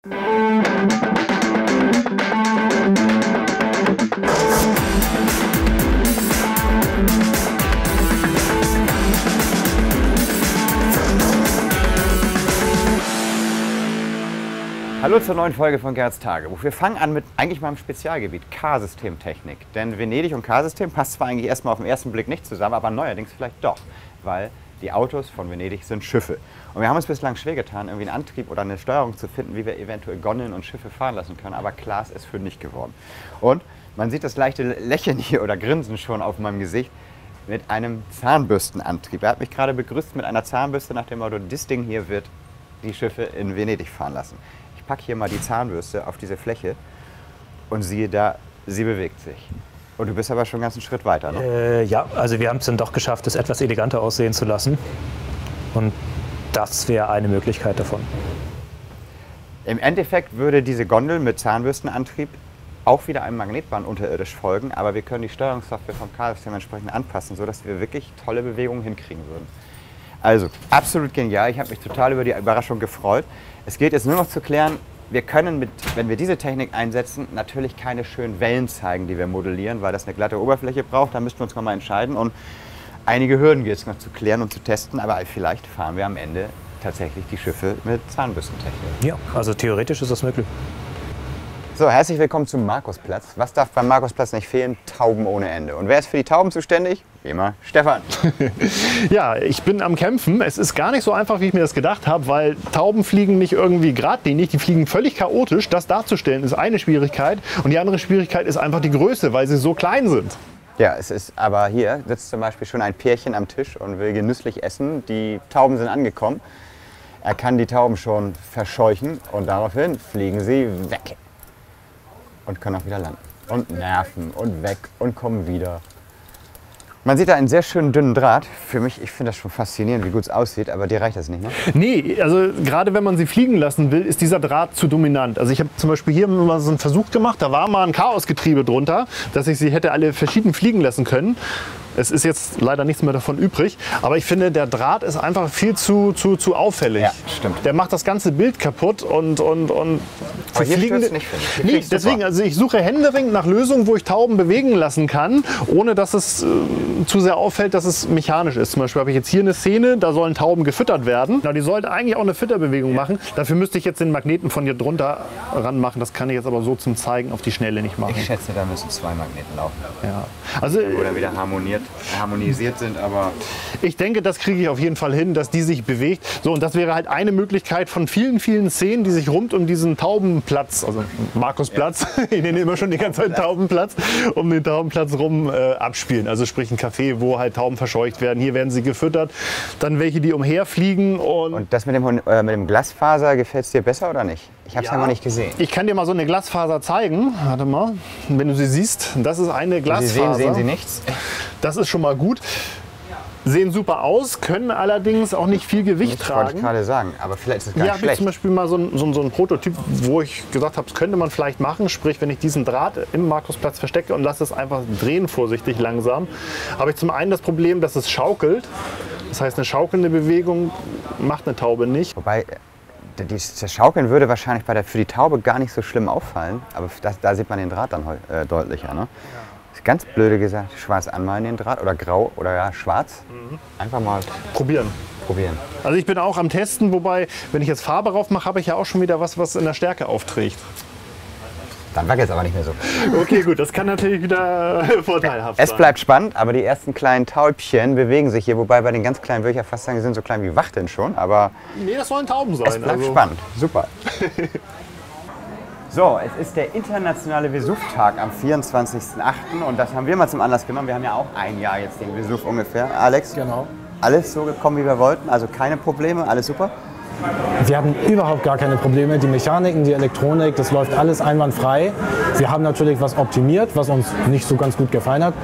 Hallo zur neuen Folge von Gerds Tagebuch. Wir fangen an mit eigentlich meinem Spezialgebiet, K-Systemtechnik. Denn Venedig und K-System passt zwar eigentlich erstmal auf den ersten Blick nicht zusammen, aber neuerdings vielleicht doch, weil die Autos von Venedig sind Schiffe. Und wir haben uns bislang schwer getan, irgendwie einen Antrieb oder eine Steuerung zu finden, wie wir eventuell Gondeln und Schiffe fahren lassen können, aber Klaas ist fündig geworden. Und man sieht das leichte Lächeln hier oder Grinsen schon auf meinem Gesicht mit einem Zahnbürstenantrieb. Er hat mich gerade begrüßt mit einer Zahnbürste nach dem Motto, das Ding hier wird die Schiffe in Venedig fahren lassen. Ich packe hier mal die Zahnbürste auf diese Fläche und siehe da, sie bewegt sich. Und du bist aber schon einen ganzen Schritt weiter, ne? Ja, also wir haben es dann doch geschafft, es etwas eleganter aussehen zu lassen. Und das wäre eine Möglichkeit davon. Im Endeffekt würde diese Gondel mit Zahnbürstenantrieb auch wieder einem Magnetband unterirdisch folgen, aber wir können die Steuerungssoftware vom K-System entsprechend anpassen, sodass wir wirklich tolle Bewegungen hinkriegen würden. Also, absolut genial. Ich habe mich total über die Überraschung gefreut. Es geht jetzt nur noch zu klären, wir können, wenn wir diese Technik einsetzen, natürlich keine schönen Wellen zeigen, die wir modellieren, weil das eine glatte Oberfläche braucht. Da müssten wir uns noch mal entscheiden. Und einige Hürden gilt es noch zu klären und zu testen, aber vielleicht fahren wir am Ende tatsächlich die Schiffe mit Zahnbürstentechnik. Ja, also theoretisch ist das möglich. So, herzlich willkommen zum Markusplatz. Was darf beim Markusplatz nicht fehlen? Tauben ohne Ende. Und wer ist für die Tauben zuständig? Wie immer, Stefan. Ja, ich bin am Kämpfen. Es ist gar nicht so einfach, wie ich mir das gedacht habe, weil Tauben fliegen nicht irgendwie geradlinig, die fliegen völlig chaotisch. Das darzustellen ist eine Schwierigkeit und die andere Schwierigkeit ist einfach die Größe, weil sie so klein sind. Ja, es ist aber hier sitzt zum Beispiel schon ein Pärchen am Tisch und will genüsslich essen. Die Tauben sind angekommen. Er kann die Tauben schon verscheuchen und daraufhin fliegen sie weg. Und können auch wieder landen. Und nerven und weg und kommen wieder. Man sieht da einen sehr schönen dünnen Draht. Für mich, ich finde das schon faszinierend, wie gut es aussieht, aber dir reicht das nicht, ne? Nee, also gerade wenn man sie fliegen lassen will, ist dieser Draht zu dominant. Also ich habe zum Beispiel hier mal so einen Versuch gemacht, da war mal ein Chaosgetriebe drunter, dass ich sie hätte alle verschieden fliegen lassen können. Es ist jetzt leider nichts mehr davon übrig, aber ich finde, der Draht ist einfach viel zu auffällig. Ja, stimmt. Der macht das ganze Bild kaputt und aber hier stört's nicht, finde ich. Nee, deswegen, also ich suche händeringend nach Lösungen, wo ich Tauben bewegen lassen kann, ohne dass es zu sehr auffällt, dass es mechanisch ist. Zum Beispiel habe ich jetzt hier eine Szene, da sollen Tauben gefüttert werden. Na, die sollten eigentlich auch eine Fütterbewegung machen. Dafür müsste ich jetzt den Magneten von hier drunter ranmachen. Das kann ich jetzt aber so zum Zeigen auf die Schnelle nicht machen. Ich schätze, da müssen zwei Magneten laufen. Ja. Also, oder wieder harmonisiert sind, aber ich denke, das kriege ich auf jeden Fall hin, dass die sich bewegt. So, und das wäre halt eine Möglichkeit von vielen, vielen Szenen, die sich rund um diesen Taubenplatz, also Markusplatz, ich nenne immer schon die ganze Zeit Taubenplatz, um den Taubenplatz rum abspielen. Also sprich ein Café, wo halt Tauben verscheucht werden. Hier werden sie gefüttert. Dann welche, die umherfliegen. Und das mit dem Glasfaser, gefällt es dir besser oder nicht? Ich habe es ja noch nicht gesehen. Ich kann dir mal so eine Glasfaser zeigen. Warte mal, wenn du sie siehst. Das ist eine Glasfaser. Sehen Sie nichts? Das ist schon mal gut. Sehen super aus, können allerdings auch nicht viel Gewicht tragen. Wollte ich gerade sagen, aber vielleicht ist es gar nicht schlecht. schlecht. Ich zum Beispiel mal so ein Prototyp, wo ich gesagt habe, das könnte man vielleicht machen. Sprich, wenn ich diesen Draht im Markusplatz verstecke und lasse es einfach drehen, vorsichtig, langsam, habe ich zum einen das Problem, dass es schaukelt. Das heißt, eine schaukelnde Bewegung macht eine Taube nicht. Wobei, das Schaukeln würde wahrscheinlich für die Taube gar nicht so schlimm auffallen, aber da sieht man den Draht dann deutlicher, ne? Ganz blöde gesagt, schwarz anmalen den Draht oder grau oder ja, schwarz. Einfach mal probieren. Also ich bin auch am Testen, wobei, wenn ich jetzt Farbe drauf mache, habe ich ja auch schon wieder was in der Stärke aufträgt. Dann wackelt es aber nicht mehr so. Okay, gut, das kann natürlich wieder vorteilhaft sein. Es bleibt spannend, aber die ersten kleinen Taubchen bewegen sich hier, wobei bei den ganz kleinen würde ich ja fast sagen, die sind so klein wie Wachteln schon, aber nee, das sollen Tauben sein. Es bleibt spannend, super. So, es ist der internationale Vesuv-Tag am 24.08. und das haben wir mal zum Anlass genommen. Wir haben ja auch ein Jahr jetzt den Vesuv ungefähr. Alex? Genau. Alles so gekommen, wie wir wollten? Also keine Probleme, alles super? Wir hatten überhaupt gar keine Probleme. Die Mechaniken, die Elektronik, das läuft alles einwandfrei. Wir haben natürlich was optimiert, was uns nicht so ganz gut gefallen hat.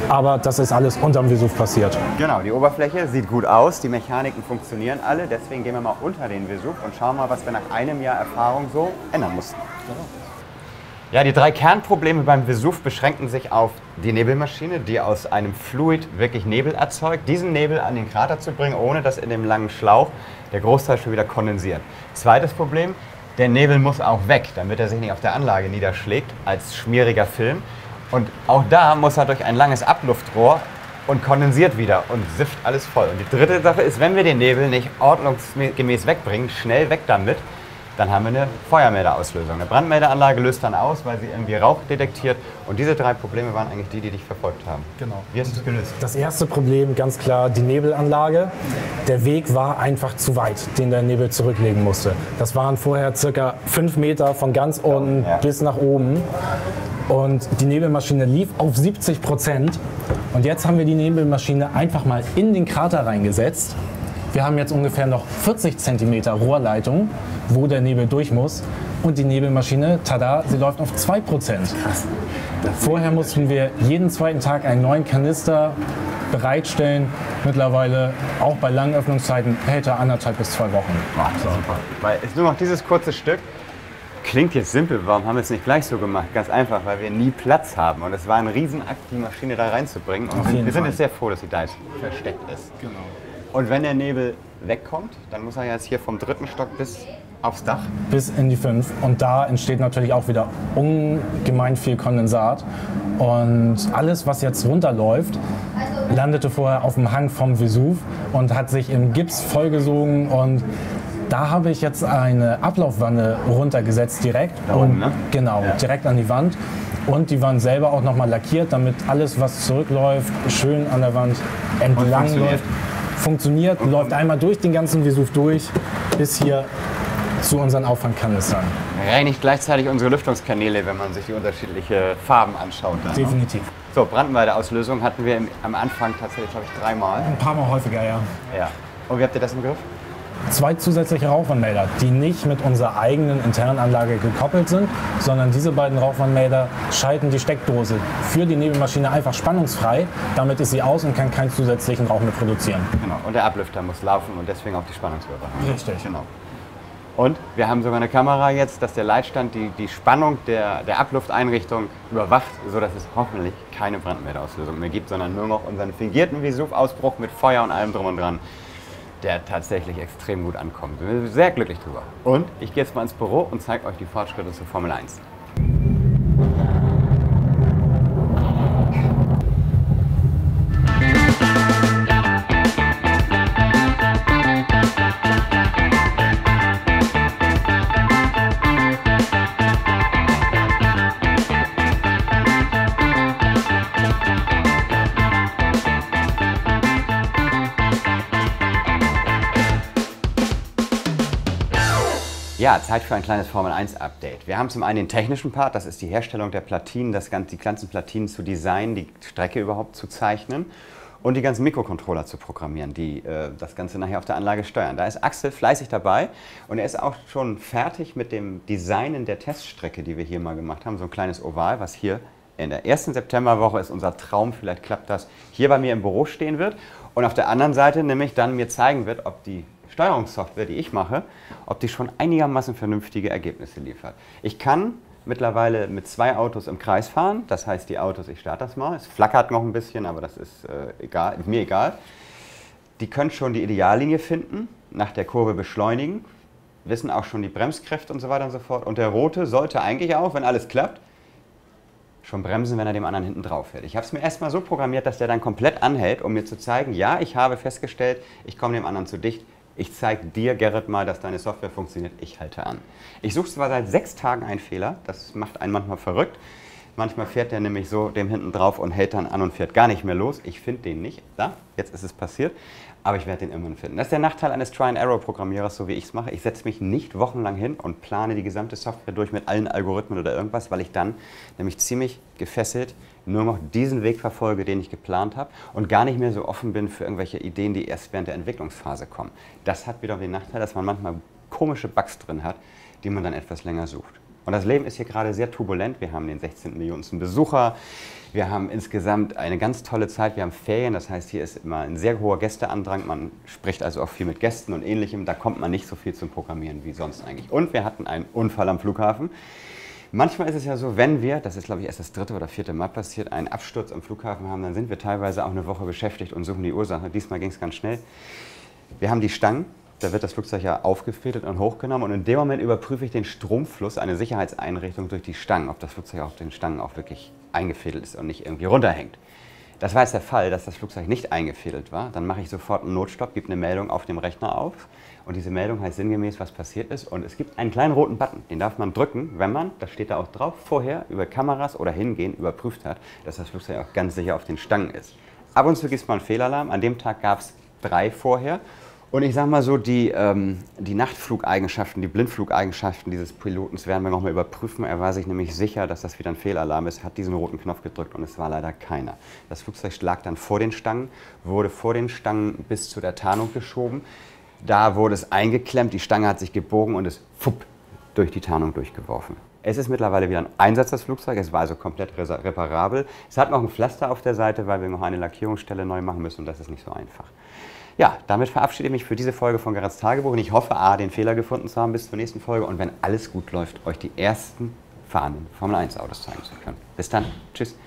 Aber das ist alles unterm Vesuv passiert. Genau, die Oberfläche sieht gut aus, die Mechaniken funktionieren alle. Deswegen gehen wir mal unter den Vesuv und schauen mal, was wir nach einem Jahr Erfahrung so ändern mussten. Genau. Ja, die drei Kernprobleme beim Vesuv beschränken sich auf die Nebelmaschine, die aus einem Fluid wirklich Nebel erzeugt. Diesen Nebel an den Krater zu bringen, ohne dass in dem langen Schlauch der Großteil schon wieder kondensiert. Zweites Problem, Der Nebel muss auch weg, damit er sich nicht auf der Anlage niederschlägt als schmieriger Film. Und auch da muss er durch ein langes Abluftrohr und kondensiert wieder und sifft alles voll. Und die dritte Sache ist, wenn wir den Nebel nicht ordnungsgemäß wegbringen, schnell weg damit, dann haben wir eine Feuermelderauslösung. Eine Brandmeldeanlage löst dann aus, weil sie irgendwie Rauch detektiert. Und diese 3 Probleme waren eigentlich die, die dich verfolgt haben. Genau. Wie hast du es gelöst? Das erste Problem, ganz klar, die Nebelanlage. Der Weg war einfach zu weit, den der Nebel zurücklegen musste. Das waren vorher circa 5 Meter von ganz unten bis nach oben. Und die Nebelmaschine lief auf 70%. Und jetzt haben wir die Nebelmaschine einfach mal in den Krater reingesetzt. Wir haben jetzt ungefähr noch 40 cm Rohrleitung, wo der Nebel durch muss. Und die Nebelmaschine, tada, sie läuft auf 2%. Krass. Vorher mussten wir jeden zweiten Tag einen neuen Kanister bereitstellen. Mittlerweile, auch bei langen Öffnungszeiten, hält er 1,5 bis 2 Wochen. Boah, super. Weil es nur noch dieses kurze Stück. Klingt jetzt simpel, warum haben wir es nicht gleich so gemacht? Ganz einfach, weil wir nie Platz haben. Und es war ein Riesenakt, die Maschine da reinzubringen. Und wir sind jetzt sehr froh, dass sie da jetzt versteckt ist. Genau. Und wenn der Nebel wegkommt, dann muss er jetzt hier vom 3. Stock bis aufs Dach. Bis in die 5. Und da entsteht natürlich auch wieder ungemein viel Kondensat. Und alles, was jetzt runterläuft, landete vorher auf dem Hang vom Vesuv und hat sich im Gips vollgesogen. Und da habe ich jetzt eine Ablaufwanne runtergesetzt direkt. Da oben, ne? Genau, Ja. direkt an die Wand. Und die Wand selber auch nochmal lackiert, damit alles, was zurückläuft, schön an der Wand entlang läuft. Funktioniert, läuft einmal durch den ganzen Vesuv durch, bis hier zu unseren Auffangkanistern. Reinigt gleichzeitig unsere Lüftungskanäle, wenn man sich die unterschiedlichen Farben anschaut. Dann, ne? Definitiv. So, Brandmeldeauslösung hatten wir am Anfang tatsächlich, glaube ich, 3 Mal. Ein paar Mal häufiger, ja. Ja. Und wie habt ihr das im Griff? 2 zusätzliche Rauchwandmelder, die nicht mit unserer eigenen internen Anlage gekoppelt sind, sondern diese beiden Rauchwandmelder schalten die Steckdose für die Nebelmaschine einfach spannungsfrei. Damit ist sie aus und kann keinen zusätzlichen Rauch mehr produzieren. Genau. Und der Ablüfter muss laufen und deswegen auch die Spannungswürfe. Richtig. Genau. Und wir haben sogar eine Kamera jetzt, dass der Leitstand die Spannung der Ablufteinrichtung überwacht, sodass es hoffentlich keine Brandmeldeauslösung mehr gibt, sondern nur noch unseren fingierten Vesuv-Ausbruch mit Feuer und allem drum und dran, der tatsächlich extrem gut ankommt. Wir sind sehr glücklich drüber. Und ich gehe jetzt mal ins Büro und zeige euch die Fortschritte zur Formel 1. Ja, Zeit für ein kleines Formel 1 Update. Wir haben zum einen den technischen Part, das ist die Herstellung der Platinen, die ganzen Platinen zu designen, die Strecke überhaupt zu zeichnen und die ganzen Mikrocontroller zu programmieren, die das Ganze nachher auf der Anlage steuern. Da ist Axel fleißig dabei und er ist auch schon fertig mit dem Designen der Teststrecke, die wir hier mal gemacht haben, so ein kleines Oval, was hier in der ersten Septemberwoche ist unser Traum, vielleicht klappt das, hier bei mir im Büro stehen wird und auf der anderen Seite nämlich dann mir zeigen wird, ob die Steuerungssoftware, die ich mache, ob die schon einigermaßen vernünftige Ergebnisse liefert. Ich kann mittlerweile mit 2 Autos im Kreis fahren, das heißt die Autos, ich starte das mal, es flackert noch ein bisschen, aber das ist mir egal. Die können schon die Ideallinie finden, nach der Kurve beschleunigen, wissen auch schon die Bremskräfte und so weiter und so fort. Und der Rote sollte eigentlich auch, wenn alles klappt, schon bremsen, wenn er dem anderen hinten drauf fährt. Ich habe es mir erstmal so programmiert, dass der dann komplett anhält, um mir zu zeigen, ja, ich habe festgestellt, ich komme dem anderen zu dicht. Ich zeige dir, Gerrit, mal, dass deine Software funktioniert. Ich halte an. Ich suche zwar seit 6 Tagen einen Fehler. Das macht einen manchmal verrückt. Manchmal fährt der nämlich so dem hinten drauf und hält dann an und fährt gar nicht mehr los. Ich finde den nicht. Da, jetzt ist es passiert. Aber ich werde den irgendwann finden. Das ist der Nachteil eines Try-and-Error-Programmierers, so wie ich es mache. Ich setze mich nicht wochenlang hin und plane die gesamte Software durch mit allen Algorithmen oder irgendwas, weil ich dann nämlich ziemlich gefesselt nur noch diesen Weg verfolge, den ich geplant habe und gar nicht mehr so offen bin für irgendwelche Ideen, die erst während der Entwicklungsphase kommen. Das hat wiederum den Nachteil, dass man manchmal komische Bugs drin hat, die man dann etwas länger sucht. Und das Leben ist hier gerade sehr turbulent. Wir haben den 16. Millionensten Besucher. Wir haben insgesamt eine ganz tolle Zeit. Wir haben Ferien, das heißt, hier ist immer ein sehr hoher Gästeandrang. Man spricht also auch viel mit Gästen und Ähnlichem. Da kommt man nicht so viel zum Programmieren wie sonst eigentlich. Und wir hatten einen Unfall am Flughafen. Manchmal ist es ja so, wenn wir, das ist glaube ich erst das 3. oder 4. Mal passiert, einen Absturz am Flughafen haben, dann sind wir teilweise auch eine Woche beschäftigt und suchen die Ursache. Diesmal ging es ganz schnell. Wir haben die Stangen, Da wird das Flugzeug ja aufgefädelt und hochgenommen und in dem Moment überprüfe ich den Stromfluss, eine Sicherheitseinrichtung durch die Stangen, ob das Flugzeug auf den Stangen auch wirklich eingefädelt ist und nicht irgendwie runterhängt. Das war jetzt der Fall, dass das Flugzeug nicht eingefädelt war. Dann mache ich sofort einen Notstopp, gebe eine Meldung auf dem Rechner auf und diese Meldung heißt sinngemäß, was passiert ist und es gibt einen kleinen roten Button, den darf man drücken, wenn man, das steht da auch drauf, vorher über Kameras oder Hingehen überprüft hat, dass das Flugzeug auch ganz sicher auf den Stangen ist. Ab und zu gibt es mal einen Fehlalarm, an dem Tag gab es 3 vorher. Und ich sage mal so, die Nachtflugeigenschaften, die Blindflugeigenschaften dieses Pilotens werden wir nochmal überprüfen. Er war sich nämlich sicher, dass das wieder ein Fehlalarm ist, hat diesen roten Knopf gedrückt und es war leider keiner. Das Flugzeug lag dann vor den Stangen, wurde vor den Stangen bis zu der Tarnung geschoben. Da wurde es eingeklemmt, die Stange hat sich gebogen und ist durch die Tarnung durchgeworfen. Es ist mittlerweile wieder ein Einsatz, das Flugzeug, es war also komplett reparabel. Es hat noch ein Pflaster auf der Seite, weil wir noch eine Lackierungsstelle neu machen müssen und das ist nicht so einfach. Ja, damit verabschiede ich mich für diese Folge von Gerrards Tagebuch und ich hoffe, den Fehler gefunden zu haben bis zur nächsten Folge und wenn alles gut läuft, euch die ersten fahrenden Formel-1-Autos zeigen zu können. Bis dann, tschüss.